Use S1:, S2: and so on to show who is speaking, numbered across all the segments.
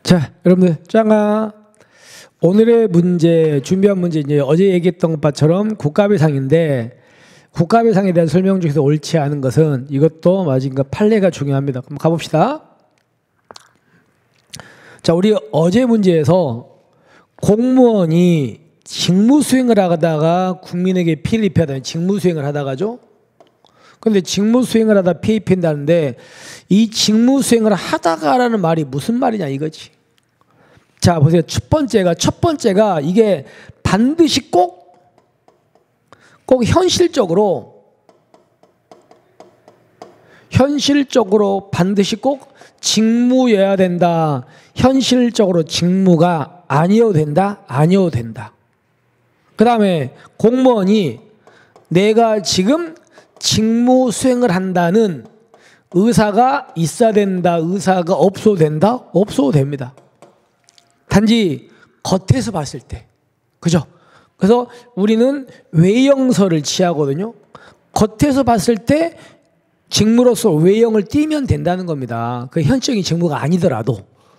S1: 자, 여러분들 짱아. 오늘의 문제, 준비한 문제 이제 어제 얘기했던 것처럼 국가배상인데, 국가배상에 대한 설명 중에서 옳지 않은 것은 이것도 맞은가 판례가 중요합니다. 그럼 가봅시다. 자, 우리 어제 문제에서 공무원이 직무수행을 하다가 국민에게 피해를 입혀야 직무수행을 하다가죠. 근데 직무수행을 하다 피해 입힌다는데 이 직무수행을 하다가라는 말이 무슨 말이냐 이거지. 자, 보세요. 첫 번째가 이게 반드시 꼭 현실적으로 반드시 꼭 직무여야 된다. 현실적으로 직무가 아니어도 된다. 아니어도 된다. 그 다음에 공무원이 내가 지금 직무 수행을 한다는 의사가 있어야 된다. 의사가 없어도 된다. 없어도 됩니다. 단지 겉에서 봤을 때. 그죠? 그래서 우리는 외형설을 취하거든요. 겉에서 봤을 때 직무로서 외형을 띠면 된다는 겁니다. 그 현실적인 직무가 아니더라도.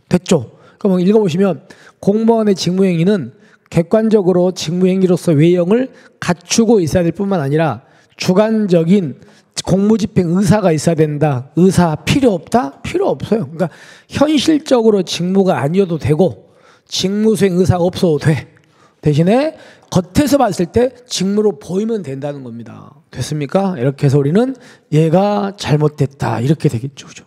S1: 됐죠? 그럼 읽어보시면 공무원의 직무행위는 객관적으로 직무행위로서 외형을 갖추고 있어야 될 뿐만 아니라 주관적인 공무집행 의사가 있어야 된다. 의사 필요 없다? 필요 없어요. 그러니까 현실적으로 직무가 아니어도 되고 직무수행 의사가 없어도 돼. 대신에 겉에서 봤을 때 직무로 보이면 된다는 겁니다. 됐습니까? 이렇게 해서 우리는 얘가 잘못됐다. 이렇게 되겠죠. 그죠?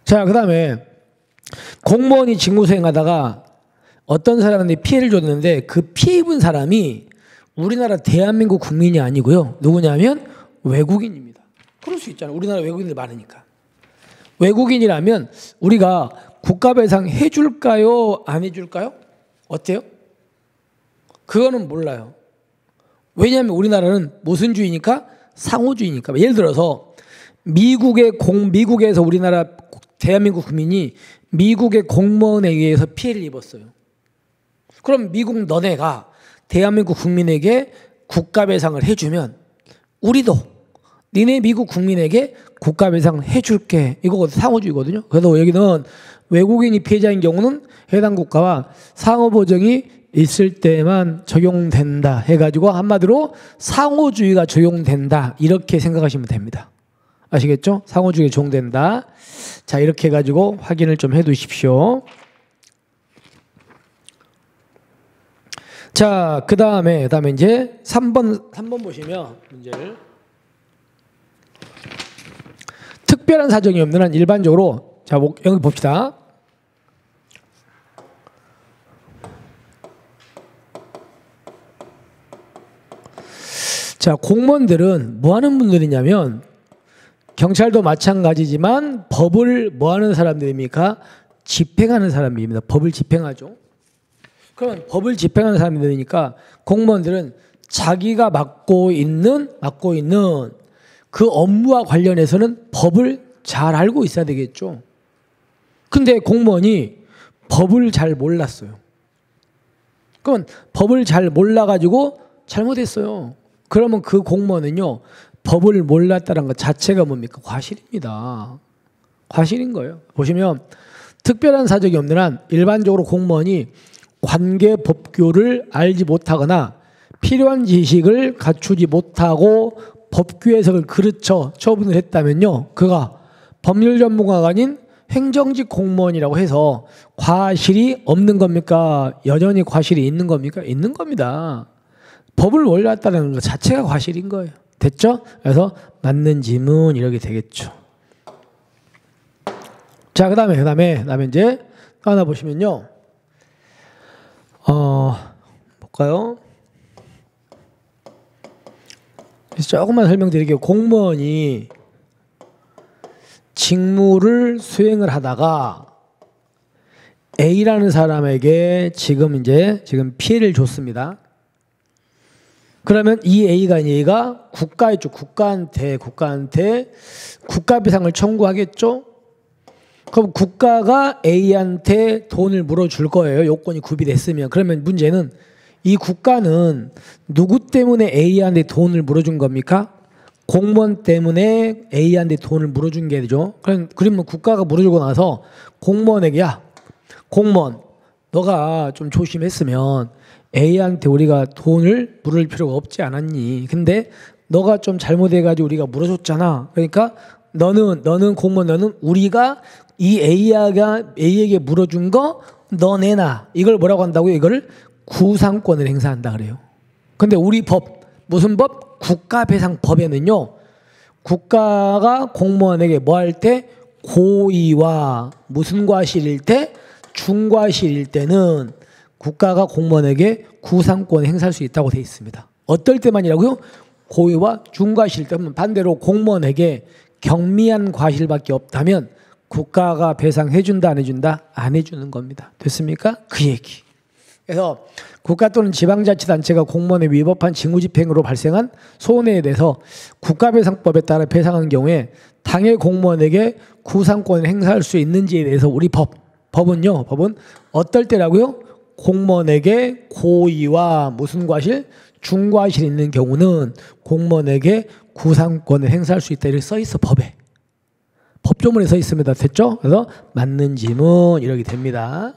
S1: 자, 그 다음에 공무원이 직무수행하다가 어떤 사람한테 피해를 줬는데 그 피해 입은 사람이 우리나라 대한민국 국민이 아니고요. 누구냐면 외국인입니다. 그럴 수 있잖아요. 우리나라 외국인들 많으니까. 외국인이라면 우리가 국가배상 해줄까요? 안 해줄까요? 어때요? 그거는 몰라요. 왜냐하면 우리나라는 무슨 주의니까? 상호주의니까. 예를 들어서 미국에서 우리나라 대한민국 국민이 미국의 공무원에 의해서 피해를 입었어요. 그럼 미국 너네가 대한민국 국민에게 국가배상을 해주면 우리도 니네 미국 국민에게 국가배상을 해줄게. 이거 상호주의거든요. 그래서 여기는 외국인이 피해자인 경우는 해당 국가와 상호보정이 있을 때만 적용된다 해가지고 한마디로 상호주의가 적용된다 이렇게 생각하시면 됩니다. 아시겠죠? 상호주의가 적용된다. 자, 이렇게 해가지고 확인을 좀 해두십시오. 자, 그 다음에 이제 3번 보시면 문제를. 특별한 사정이 없는 한 일반적으로, 자, 여기 봅시다. 자, 공무원들은 뭐 하는 분들이냐면 경찰도 마찬가지지만 법을 뭐 하는 사람들입니까? 집행하는 사람입니다. 법을 집행하죠. 그러면 법을 집행하는 사람들이니까 공무원들은 자기가 맡고 있는 그 업무와 관련해서는 법을 잘 알고 있어야 되겠죠. 근데 공무원이 법을 잘 몰랐어요. 그러면 법을 잘 몰라가지고 잘못했어요. 그러면 그 공무원은요, 법을 몰랐다는 것 자체가 뭡니까? 과실입니다. 과실인 거예요. 보시면 특별한 사정이 없는 한 일반적으로 공무원이 관계 법규를 알지 못하거나 필요한 지식을 갖추지 못하고 법규 해석을 그르쳐 처분을 했다면요, 그가 법률 전문가가 아닌 행정직 공무원이라고 해서 과실이 없는 겁니까? 여전히 과실이 있는 겁니까? 있는 겁니다. 법을 몰랐다는 것 자체가 과실인 거예요. 됐죠? 그래서 맞는 지문 이렇게 되겠죠. 자, 그 다음에 이제 하나 보시면요. 볼까요? 조금만 설명드릴게요. 공무원이 직무를 수행을 하다가 A라는 사람에게 지금 피해를 줬습니다. 그러면 이 A가 국가했죠. 국가한테 국가배상을 청구하겠죠. 그럼 국가가 A한테 돈을 물어줄 거예요. 요건이 구비됐으면. 그러면 문제는 이 국가는 누구 때문에 A한테 돈을 물어준 겁니까? 공무원 때문에 A한테 돈을 물어준 게 되죠. 그러면 국가가 물어주고 나서 공무원에게 야, 공무원 너가 좀 조심했으면 A한테 우리가 돈을 물을 필요가 없지 않았니? 근데 너가 좀 잘못해가지고 우리가 물어줬잖아. 그러니까 너는 공무원 너는 우리가 이 A에게 물어준 거 너 내놔. 이걸 뭐라고 한다고요? 이걸 구상권을 행사한다 그래요. 근데 우리 법 무슨 법? 국가배상법에는요. 국가가 공무원에게 뭐 할 때 고의와 무슨 과실일 때 중과실일 때는 국가가 공무원에게 구상권을 행사할 수 있다고 되어 있습니다. 어떨 때만이라고요? 고의와 중과실 때면 반대로 공무원에게 경미한 과실밖에 없다면 국가가 배상해 준다 안 해준다? 안 해주는 겁니다. 됐습니까? 그 얘기. 그래서 국가 또는 지방자치단체가 공무원에 위법한 직무집행으로 발생한 손해에 대해서 국가배상법에 따라 배상하는 경우에 당해 공무원에게 구상권을 행사할 수 있는지에 대해서 우리 법은 어떨 때라고요? 공무원에게 고의와 무슨 과실? 중과실이 있는 경우는 공무원에게 구상권을 행사할 수 있다. 이렇게 써 있어 법에. 법조문에 서 있습니다. 됐죠? 그래서 맞는 지문 이렇게 됩니다.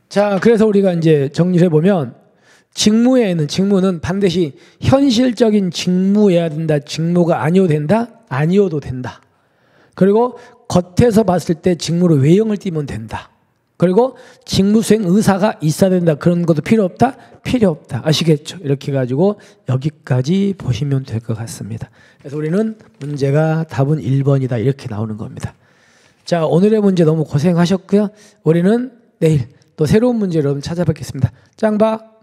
S1: 자, 그래서 우리가 이제 정리를 해보면 직무는 반드시 현실적인 직무여야 된다. 직무가 아니어도 된다. 아니어도 된다. 그리고 겉에서 봤을 때 직무로 외형을 띠면 된다. 그리고 직무 수행 의사가 있어야 된다. 그런 것도 필요 없다? 필요 없다. 아시겠죠? 이렇게 해가지고 여기까지 보시면 될 것 같습니다. 그래서 우리는 문제가 답은 1번이다. 이렇게 나오는 겁니다. 자, 오늘의 문제 너무 고생하셨고요. 우리는 내일 또 새로운 문제로 찾아뵙겠습니다. 짱바.